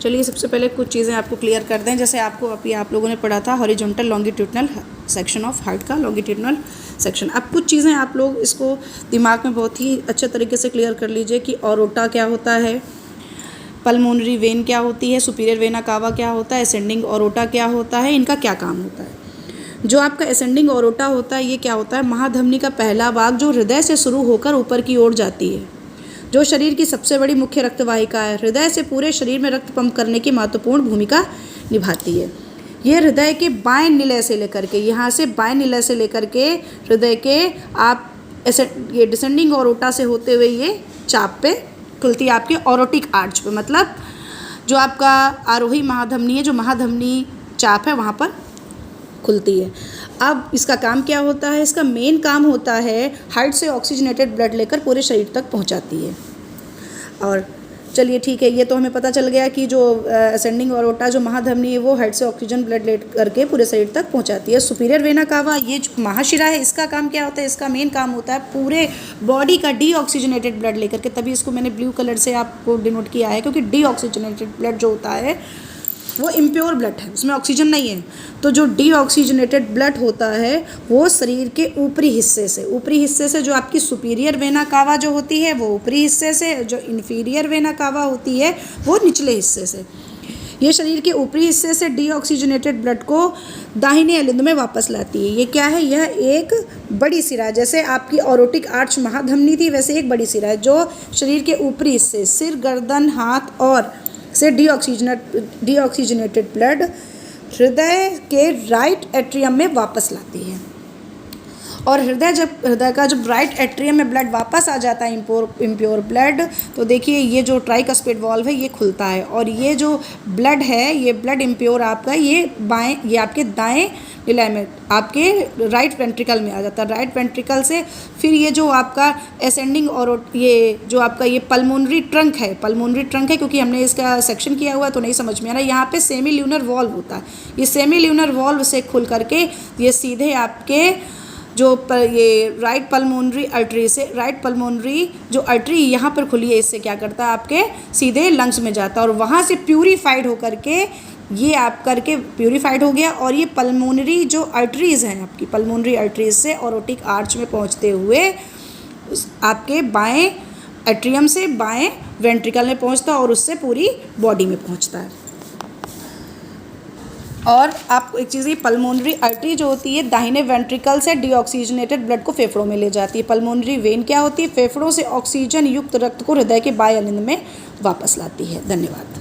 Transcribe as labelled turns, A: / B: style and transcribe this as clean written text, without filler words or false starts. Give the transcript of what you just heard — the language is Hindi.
A: चलिए सबसे पहले कुछ चीज़ें आपको क्लियर कर दें। जैसे आपको अभी आप लोगों ने पढ़ा था horizontal longitudinal section of heart का लॉन्गिट्यूडनल सेक्शन। अब कुछ चीज़ें आप लोग इसको दिमाग में बहुत ही अच्छे तरीके से क्लियर कर लीजिए कि ऑरोटा क्या होता है, पल्मोनरी वेन क्या होती है, सुपीरियर वेना कावा क्या होता है, असेंडिंग ऑरोटा क्या होता है, इनका क्या काम होता है। जो आपका असेंडिंग ऑरोटा होता है ये क्या होता है, महाधमनी का पहला भाग जो हृदय से शुरू होकर ऊपर की ओर जाती है, जो शरीर की सबसे बड़ी मुख्य रक्तवाहिका है, हृदय से पूरे शरीर में रक्त पंप करने की महत्वपूर्ण भूमिका निभाती है। ये हृदय के बाएं निलय से लेकर के, यहाँ से बाएं निलय से लेकर के हृदय के आप ये डिसेंडिंग ऑरोटा से होते हुए ये चाप पे खुलती है, आपके ऑरोटिक आर्च पे, मतलब जो आपका आरोही महाधमनी है, जो महाधमनी चाप है वहाँ पर खुलती है। अब इसका काम क्या होता है, इसका मेन काम होता है हार्ट से ऑक्सीजनेटेड ब्लड लेकर पूरे शरीर तक पहुंचाती है। और चलिए ठीक है, ये तो हमें पता चल गया कि जो असेंडिंग ऑरोटा जो महाधमनी है वो हार्ट से ऑक्सीजन ब्लड ले करके पूरे शरीर तक पहुंचाती है। सुपीरियर वेना कावा ये जो महाशिरा है इसका काम क्या होता है, इसका मेन काम होता है पूरे बॉडी का डीऑक्सीजनेटेड ब्लड लेकर के, तभी इसको मैंने ब्लू कलर से आपको डिनोट किया है, क्योंकि डीऑक्सीजनेटेड ब्लड जो होता है वो इम्प्योर ब्लड है, उसमें ऑक्सीजन नहीं है। तो जो डीऑक्सीजनेटेड ब्लड होता है वो शरीर के ऊपरी हिस्से से जो आपकी सुपीरियर वेना कावा जो होती है वो ऊपरी हिस्से से, जो इन्फीरियर वेना कावा होती है वो निचले हिस्से से, ये शरीर के ऊपरी हिस्से से डीऑक्सीजनेटेड ब्लड को दाहिने अलिंद में वापस लाती है। ये क्या है, यह एक बड़ी सिरा है। जैसे आपकी ऑरोटिक आर्च महाधमनी थी वैसे एक बड़ी सिरा है जो शरीर के ऊपरी हिस्से, सिर, गर्दन, हाथ और से डीऑक्सीजनेटेड ब्लड हृदय के राइट एट्रियम में वापस लाती है। और हृदय का जब राइट एट्रियम में ब्लड वापस आ जाता है इम्प्योर ब्लड, तो देखिए ये जो ट्राइकस्पिड वॉल्व है ये खुलता है, और ये जो ब्लड है ये ब्लड इम्प्योर आपका ये आपके दाएं निलय में आपके राइट वेंट्रिकल में आ जाता है। राइट वेंट्रिकल से फिर ये जो आपका असेंडिंग और ये जो आपका ये पल्मोनरी ट्रंक है क्योंकि हमने इसका सेक्शन किया हुआ है तो नहीं समझ में आ रहा है। यहाँ पे सेमी ल्यूनर वॉल्व होता है, ये सेमी ल्यूनर वॉल्व से खुल करके ये सीधे आपके जो ये राइट पल्मोनरी अर्टरी से, राइट पल्मोनरी जो अर्टरी यहाँ पर खुली है इससे क्या करता है आपके सीधे लंग्स में जाता है, और वहाँ से प्यूरीफाइड होकर के ये आप करके प्यूरीफाइड हो गया, और ये पल्मोनरी जो अर्टरीज़ हैं आपकी पल्मोनरी अर्टरीज से ऑरोटिक आर्च में पहुँचते हुए आपके बाएं एट्रियम से बाएं वेंट्रिकल में पहुँचता है और उससे पूरी बॉडी में पहुँचता है। और आपको एक चीज़, ये पल्मोनरी आर्टरी जो होती है दाहिने वेंट्रिकल से डीऑक्सीजनेटेड ब्लड को फेफड़ों में ले जाती है। पल्मोनरी वेन क्या होती है, फेफड़ों से ऑक्सीजन युक्त रक्त को हृदय के बाएं अलिंद में वापस लाती है। धन्यवाद।